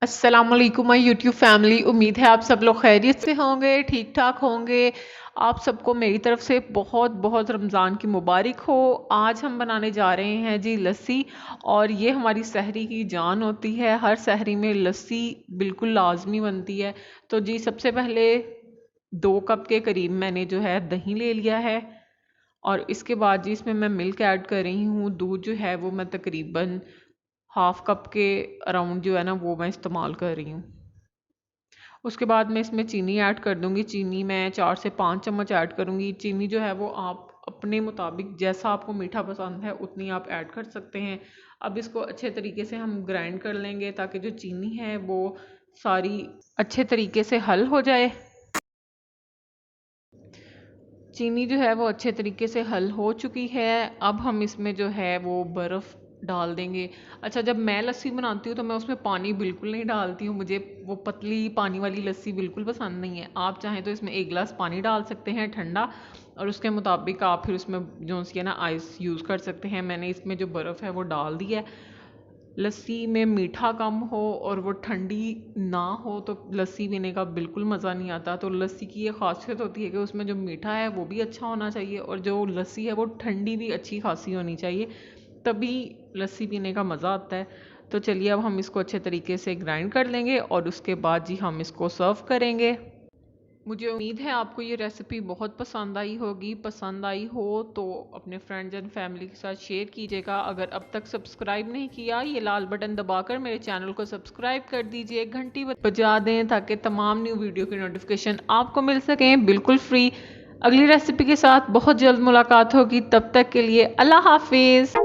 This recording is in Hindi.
अस्सलाम वालेकुम माय यूट्यूब फैमिली। उम्मीद है आप सब लोग खैरियत से होंगे, ठीक ठाक होंगे। आप सबको मेरी तरफ से बहुत बहुत रमज़ान की मुबारक हो। आज हम बनाने जा रहे हैं जी लस्सी, और ये हमारी सहरी की जान होती है। हर सहरी में लस्सी बिल्कुल लाजमी बनती है। तो जी सबसे पहले 2 कप के करीब मैंने जो है दही ले लिया है, और इसके बाद जी इसमें मैं मिल्क ऐड कर रही हूँ। दूध जो है वो मैं तकरीबन हाफ कप के अराउंड जो है ना वो मैं इस्तेमाल कर रही हूँ। उसके बाद मैं इसमें चीनी ऐड कर दूँगी। चीनी मैं 4 से 5 चम्मच ऐड करूँगी। चीनी जो है वो आप अपने मुताबिक जैसा आपको मीठा पसंद है उतनी आप ऐड कर सकते हैं। अब इसको अच्छे तरीके से हम ग्राइंड कर लेंगे ताकि जो चीनी है वो सारी अच्छे तरीके से हल हो जाए। चीनी जो है वो अच्छे तरीके से हल हो चुकी है। अब हम इसमें जो है वो बर्फ़ डाल देंगे। अच्छा, जब मैं लस्सी बनाती हूँ तो मैं उसमें पानी बिल्कुल नहीं डालती हूँ। मुझे वो पतली पानी वाली लस्सी बिल्कुल पसंद नहीं है। आप चाहें तो इसमें 1 गिलास पानी डाल सकते हैं ठंडा, और उसके मुताबिक आप फिर उसमें जो सी है ना आइस यूज़ कर सकते हैं। मैंने इसमें जो बर्फ़ है वो डाल दी है। लस्सी में मीठा कम हो और वो ठंडी ना हो तो लस्सी पीने का बिल्कुल मज़ा नहीं आता। तो लस्सी की ये खासियत होती है कि उसमें जो मीठा है वो भी अच्छा होना चाहिए, और जो लस्सी है वो ठंडी भी अच्छी खासी होनी चाहिए, तभी लस्सी पीने का मज़ा आता है। तो चलिए अब हम इसको अच्छे तरीके से ग्राइंड कर लेंगे, और उसके बाद जी हम इसको सर्व करेंगे। मुझे उम्मीद है आपको ये रेसिपी बहुत पसंद आई होगी। पसंद आई हो तो अपने फ्रेंड्स एंड फैमिली के साथ शेयर कीजिएगा। अगर अब तक सब्सक्राइब नहीं किया, ये लाल बटन दबाकर मेरे चैनल को सब्सक्राइब कर दीजिए, घंटी बजा दें ताकि तमाम न्यू वीडियो की नोटिफिकेशन आपको मिल सकें बिल्कुल फ्री। अगली रेसिपी के साथ बहुत जल्द मुलाकात होगी, तब तक के लिए अल्लाह हाफिज़।